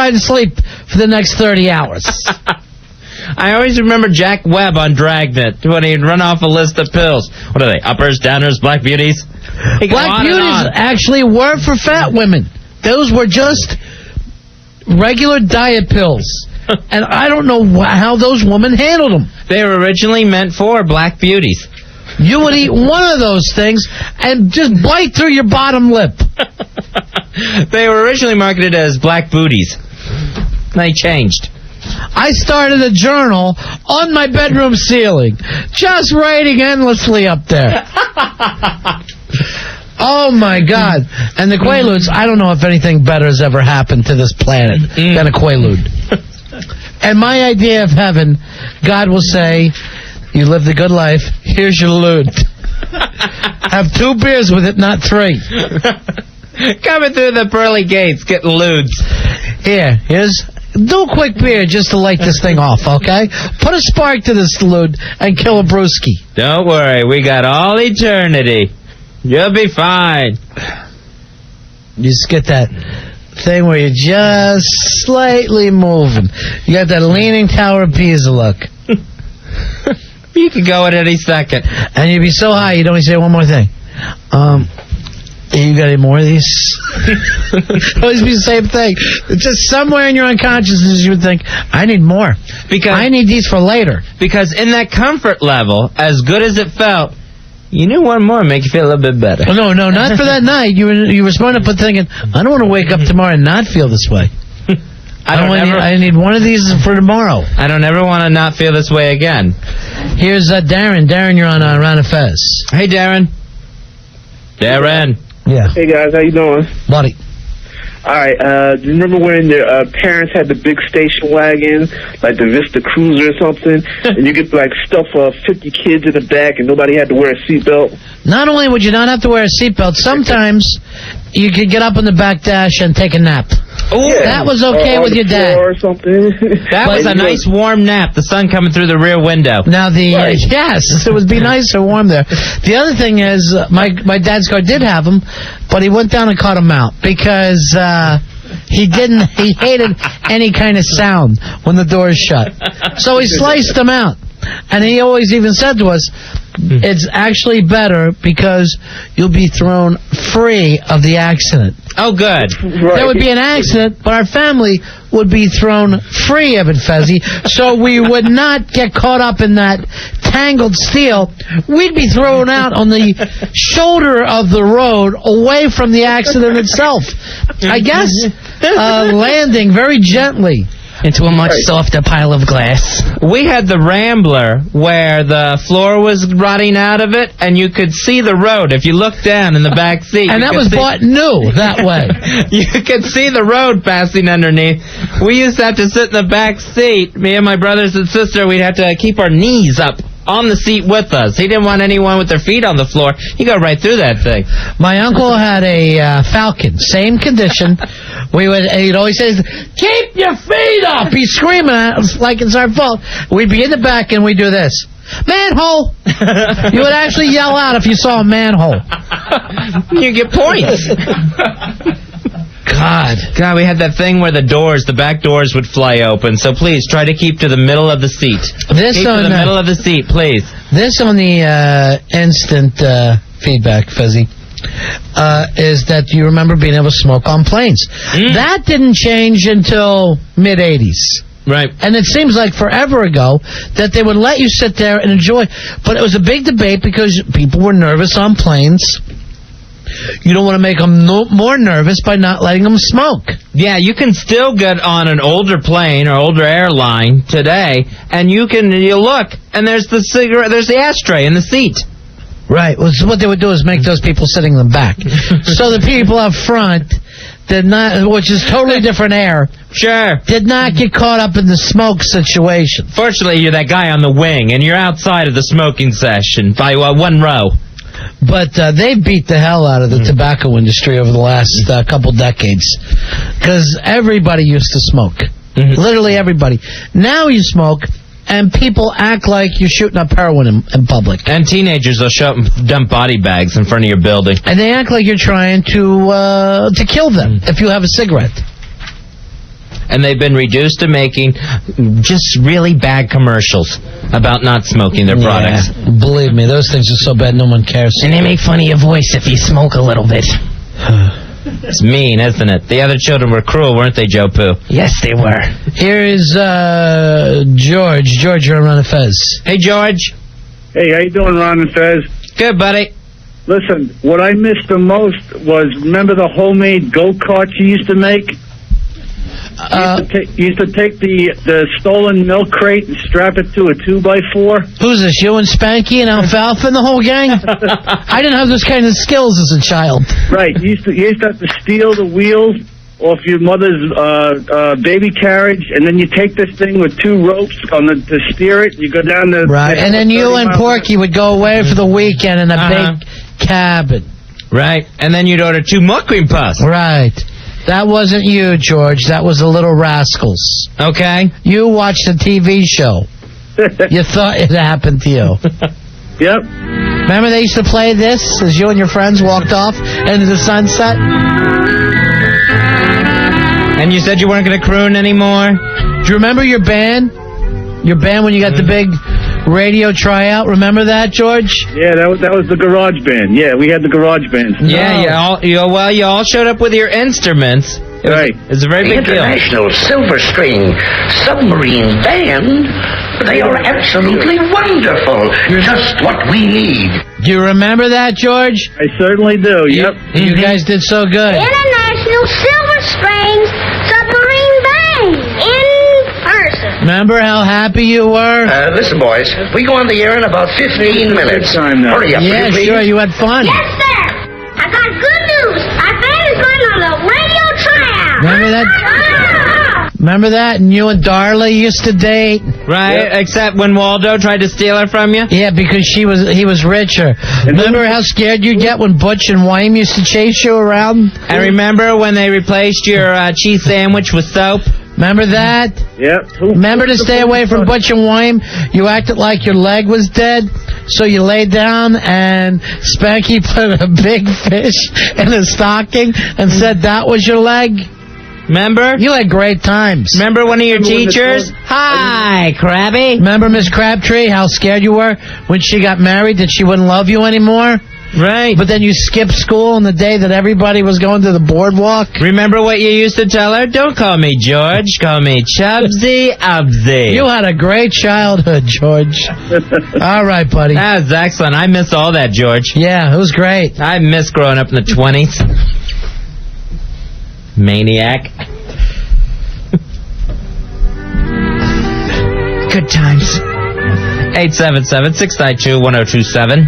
try to sleep for the next 30 hours. I always remember Jack Webb on Dragnet when he'd run off a list of pills. What are they, uppers, downers, black beauties? Black beauties actually were for fat women. Those were just regular diet pills. And I don't know how those women handled them. They were originally meant for black beauties. You would eat one of those things and just bite through your bottom lip. They were originally marketed as black booties. They changed. I started a journal on my bedroom ceiling, just writing endlessly up there. Oh, my God. And the Quaaludes, I don't know if anything better has ever happened to this planet than a Quaalude. And my idea of heaven, God will say, you lived a good life, here's your lude. Have 2 beers with it, not 3. Coming through the pearly gates, getting ludes. Here's... Do a quick beer just to light this thing off, okay? Put a spark to this lude and kill a brewski. Don't worry, we got all eternity. You'll be fine. You just get that thing where you're just slightly moving. You got that Leaning Tower of Pisa look. You could go at any second. And you'd be so high, you'd only say one more thing. You got any more of these? Always be the same thing. It's just somewhere in your unconsciousness you would think, I need more. Because I need these for later. Because in that comfort level, as good as it felt, you knew one more would make you feel a little bit better. No, not for that night. You were smart enough thinking, I don't want to wake up tomorrow and not feel this way. I need one of these for tomorrow. I don't ever want to not feel this way again. Here's Darren. Darren, you're on Ron and Fez. Hey, Darren. Darren. Yeah. Hey, guys. How you doing? Buddy. All right. Do you remember when your parents had the big station wagon, like the Vista Cruiser or something, and you could, like, stuff 50 kids in the back and nobody had to wear a seatbelt? Not only would you not have to wear a seatbelt, sometimes you could get up in the back dash and take a nap. Ooh, yeah. That was okay with your dad. Or something. That was a nice warm nap, the sun coming through the rear window. Now, yes, it would be nice and warm there. The other thing is, my dad's car did have them, but he went down and cut them out because he hated any kind of sound when the doors shut. So he sliced them out. And he always even said to us, it's actually better because you'll be thrown free of the accident. Oh, good. Right. There would be an accident, but our family would be thrown free of it, Fezzy, so we would not get caught up in that tangled steel. We'd be thrown out on the shoulder of the road away from the accident itself. I guess landing very gently into a much softer pile of glass. We had the Rambler where the floor was rotting out of it, and you could see the road if you looked down in the back seat. And that was bought new that way. You could see the road passing underneath. We used to have to sit in the back seat. Me and my brothers and sister, we'd have to keep our knees up on the seat with us. He didn't want anyone with their feet on the floor. He go right through that thing. My uncle had a Falcon, same condition. He'd always say, keep your feet up. He's screaming at us like it's our fault. We'd be in the back and we'd do this. Manhole! You would actually yell out if you saw a manhole. You get points. God, we had that thing where the back doors would fly open. So please try to keep to the middle of the seat. Keep to the middle of the seat, please. This on the instant feedback, Fezzy, is that you remember being able to smoke on planes. That didn't change until mid-'80s. Right. And it seems like forever ago that they would let you sit there and enjoy. But it was a big debate because people were nervous on planes. You don't want to make them more nervous by not letting them smoke. Yeah, you can still get on an older plane or older airline today, and you look, and there's the cigarette, there's the ashtray in the seat. Right. Well, so what they would do is make those people sitting in the back. So the people up front did not, which is totally different air. Sure. Did not get caught up in the smoke situation. Fortunately, you're that guy on the wing, and you're outside of the smoking session by one row. But they beat the hell out of the tobacco industry over the last couple decades. Because everybody used to smoke. Literally everybody. Now you smoke, and people act like you're shooting up heroin in public. And teenagers will show up and dump body bags in front of your building. And they act like you're trying to kill them if you have a cigarette. and they've been reduced to making just really bad commercials about not smoking their products. Yeah, believe me, those things are so bad no one cares. And they make fun of your voice if you smoke a little bit. It's mean, isn't it? The other children were cruel, weren't they, Joe Poo? Yes, they were. Here is George. George, you're on Ron and Fez. Hey, George. Hey, how you doing, Ron and Fez? Good, buddy. Listen, what I missed the most was, remember the homemade go-karts you used to make? You used to take the stolen milk crate and strap it to a 2x4. Who's this, you and Spanky and Alfalfa and the whole gang? I didn't have those kind of skills as a child. Right, you used to have to steal the wheels off your mother's baby carriage, and then you take this thing with 2 ropes to steer it. You go down the right, and then you and Porky would go away for the weekend in a big cabin. Right, and then you'd order 2 milk cream puffs. Right. That wasn't you, George. That was the Little Rascals. Okay. You watched a TV show. You thought it happened to you. Yep. Remember they used to play this as you and your friends walked off into the sunset? And you said you weren't going to croon anymore? Do you remember your band? Your band when you got the big radio tryout? Remember that, George? Yeah, that was the garage band. Yeah, we had the garage band. Yeah, you all showed up with your instruments. Right. It's a very big deal. International Silver String Submarine Band. They are absolutely wonderful. Just what we need. Do you remember that, George? I certainly do, yep. You guys did so good. International Silver Strings Submarine Band in person. Remember how happy you were? Listen, boys. We go on the air in about 15 minutes. Time now. Hurry up, Yeah, will you, please? sure, you had fun. Yes, sir. I got good news. Our band is going on the radio tryout. Remember that? Remember that? And you and Darla used to date? Right, except when Waldo tried to steal her from you? Yeah, because he was richer. Remember how scared you'd get when Butch and Wayne used to chase you around? And remember when they replaced your cheese sandwich with soap? Remember that? Yep. Remember to stay away from Butch and Wayne? You acted like your leg was dead, so you laid down and Spanky put a big fish in a stocking and said that was your leg? Remember? You had great times. Remember one of your teachers? Hi, Krabby. Remember Miss Crabtree, how scared you were when she got married that she wouldn't love you anymore? Right. But then you skipped school on the day that everybody was going to the boardwalk? Remember what you used to tell her? Don't call me George, call me Chubsy Ubsy. You had a great childhood, George. All right, buddy. That was excellent. I miss all that, George. Yeah, it was great. I miss growing up in the 20s. Maniac. Good times. 877-692-1027.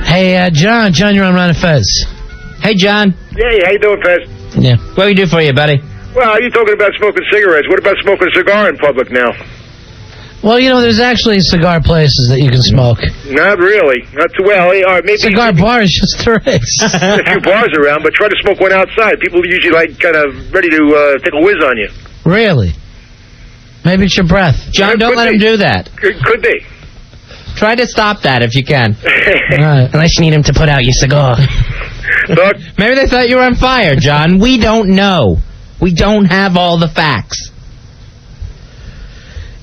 Hey, John, you're on Ron and Fez. Hey, John. Hey, how you doing, Fez? Yeah. What do we do for you, buddy? Well, you're talking about smoking cigarettes. What about smoking a cigar in public now? Well, there's actually cigar places that you can smoke. Not really. Not too well. Maybe Cigar bars, just there is. a few bars around, but try to smoke one outside. People usually kind of ready to take a whiz on you. Really? Maybe it's your breath. John, don't let him do that. Could be. Try to stop that if you can. All right. Unless you need him to put out your cigar. Doc? Maybe they thought you were on fire, John. We don't know. We don't have all the facts.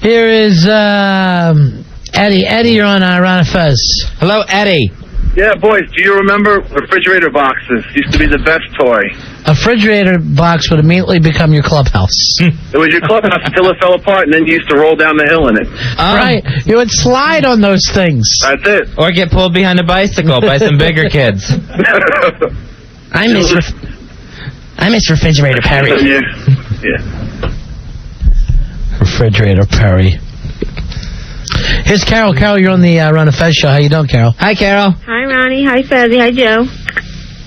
Here is Eddie. Eddie, you're on Ron and Fez. Hello, Eddie. Yeah, boys, do you remember refrigerator boxes? Used to be the best toy. A refrigerator box would immediately become your clubhouse. It was your clubhouse until it fell apart, and then you used to roll down the hill in it. Right. You would slide on those things. That's it. Or get pulled behind a bicycle by some bigger kids. I miss refrigerator Perry. Yeah. Refrigerator Perry. Here's Carol. Carol, you're on the Ron and Fez show. How you doing, Carol? Hi, Carol. Hi, Ronnie. Hi, Fezzy. Hi, Joe.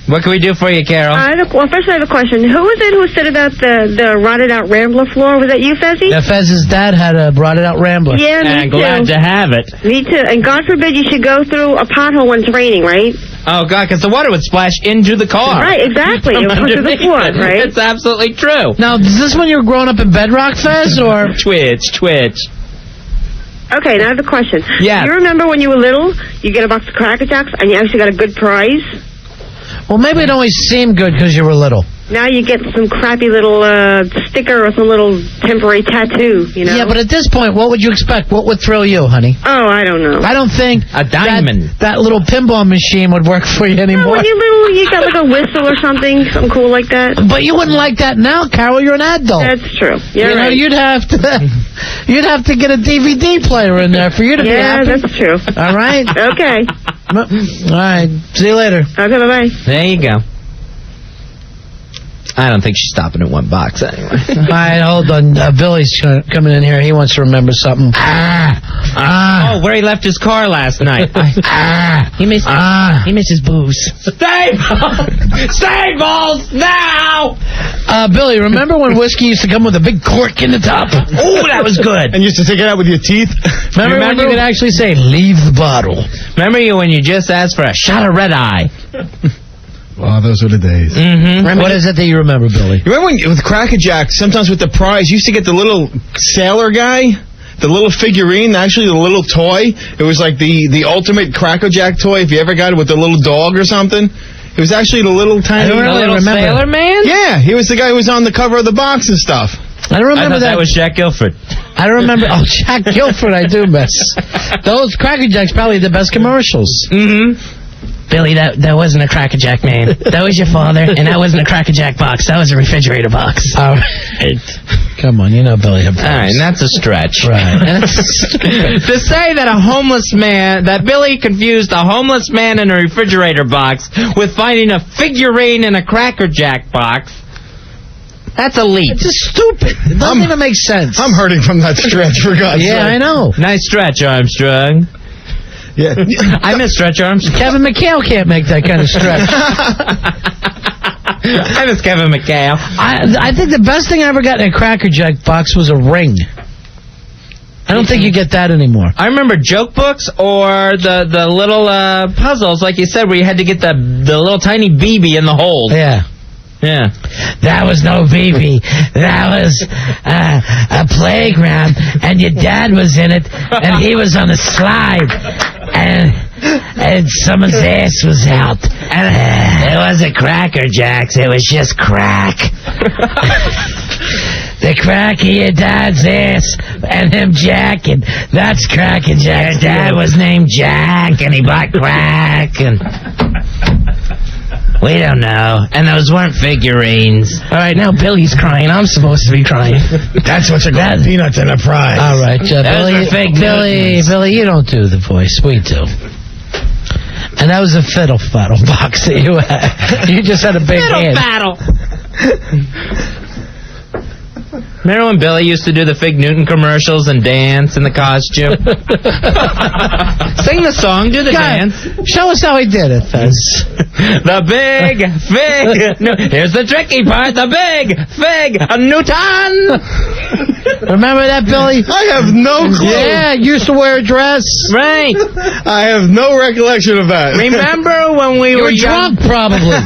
What can we do for you, Carol? First I have a question. Who was it who said about the rotted-out Rambler floor? Was that you, Fezzy? Yeah, Fez's dad had a brought-it-out Rambler. Yeah, me I'm too. glad to have it. Me too. And God forbid you should go through a pothole when it's raining, right? Oh, God, because the water would splash into the car. Right, exactly. It would come through the Underneath floor, it. right? It's absolutely true. Now, is this when you were growing up in Bedrock, Fez, or? Twitch. Okay, now I have a question. Yeah. You remember when you were little, you get a box of Cracker Jacks, and you actually got a good prize? Well, maybe it always seemed good because you were little. Now you get some crappy little sticker or some little temporary tattoo, you know? Yeah, but at this point, what would you expect? What would thrill you, honey? Oh, I don't know. I don't think A diamond. that little pinball machine would work for you No, anymore. when you got like a whistle or something cool like that. But you wouldn't like that now, Carol. You're an adult. That's true. you know, Right. you'd have to get a DVD player in there for you to be Yeah, happy. that's true. All right. Okay. All right. See you later. Okay, bye-bye. There you go. I don't think she's stopping at one box anyway. All right, hold on. Billy's coming in here. He wants to remember something. Oh, where he left his car last night. He missed his booze. Save balls now! Billy, remember when whiskey used to come with a big cork in the top? Oh, that was good. And you used to take it out with your teeth? Remember when you could actually say, leave the bottle? Remember you when you just asked for a shot of red eye? Oh, those were the days. Mm-hmm. What is it that you remember, Billy? You remember when, with Cracker Jack, sometimes with the prize, you used to get the little sailor guy? The little figurine, actually the little toy. It was like the ultimate Cracker Jack toy, if you ever got it with the little dog or something. It was actually the little tiny... I don't really remember. Sailor Man? Yeah, he was the guy who was on the cover of the box and stuff. I don't I remember thought that was Jack Guilford. I don't remember. Oh, Jack Guilford, I do miss. Those Cracker Jacks probably the best commercials. Mm-hmm. Billy, that wasn't a Cracker Jack, man. That was your father, and that wasn't a Cracker Jack box. That was a refrigerator box. All right. Come on, you know Billy. All right, and that's a stretch. Right. To say that that Billy confused a homeless man in a refrigerator box with finding a figurine in a Cracker Jack box, that's a leap. It's just stupid. It doesn't even make sense. I'm hurting from that stretch, for God's sake. Yeah, I know. Nice stretch, Armstrong. Yeah. I miss Stretch Armstrong. Kevin McHale can't make that kind of stretch. I miss Kevin McHale. I think the best thing I ever got in a Cracker Jack box was a ring. I don't think you get that anymore. I remember joke books or the little puzzles, like you said, where you had to get the little tiny BB in the hole. Yeah. Yeah. That was no BB. That was a playground, and your dad was in it, and he was on a slide, and someone's ass was out. And it wasn't Cracker Jacks, it was just crack. The crack of your dad's ass and him jacking. That's Cracker Jack. Your dad was named Jack, and he bought crack, and... We don't know. And those weren't figurines. All right, now Billy's crying. I'm supposed to be crying. That's what's a gold peanuts and a prize. All right, Those were fake Billy, you don't do the voice. We do. And that was a fiddle faddle box that you had. You just had a big hand. Battle. Remember when Billy used to do the Fig Newton commercials and dance in the costume? Sing the song, do the dance. Show us how he did it, Fez. The big fig. No, here's the tricky part. The big fig Newton. Remember that, Billy? I have no clue. Yeah, used to wear a dress. Right. I have no recollection of that. Remember when we You were were drunk, probably.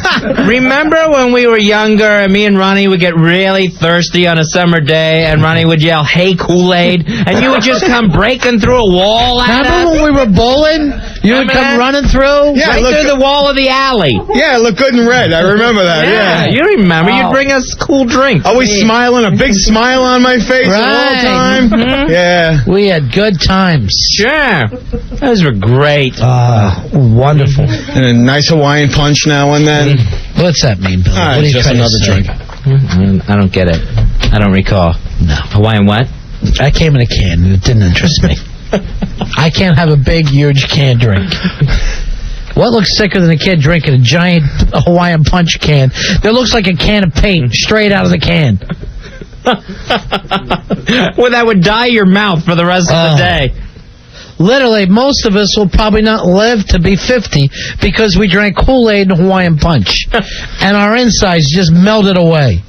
Remember when we were younger and me and Ronnie would get really thirsty on a summer day and Ronnie would yell, "Hey, Kool-Aid," and you would just come breaking through a wall at Remember us? when we were bowling? You would Remember come that? running through? Yeah, Right look, through the wall of the alley. yeah, it looked good in red. I remember that. Yeah. You remember. Oh. You'd bring us cool drinks. Always smiling, a big smile on my face the Right. whole time. Mhm. Yeah. We had good times. Sure. Those were great. Wonderful. And a nice Hawaiian punch now and then. What's that mean, Billy? Ah, What are it's you just trying to another say? drink. I don't get it. I don't recall. No. Hawaiian what? I came in a can, and it didn't interest me. I can't have a big, huge can drink. What looks sicker than a kid drinking a giant Hawaiian punch can that looks like a can of paint straight out of the can? Well, that would dye your mouth for the rest of the day. Literally, most of us will probably not live to be 50 because we drank Kool-Aid and Hawaiian punch. And our insides just melted away.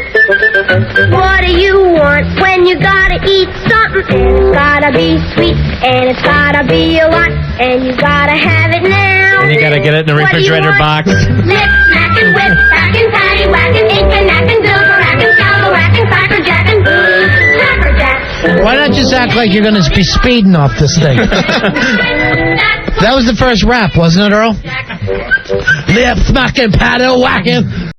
What do you want when you gotta eat something? It's gotta be sweet and it's gotta be a lot and you gotta have it now. And you gotta get it in the What do you refrigerator want? box. Lick, smack, and whip, back and patty, whack and ink and knack and dildo, rack and scalpel, rack and Cracker Jack and Cracker Jack. Why not just act like you're going to be speeding off this thing? That was the first rap, wasn't it, Earl? lip smacking, paddle whacking,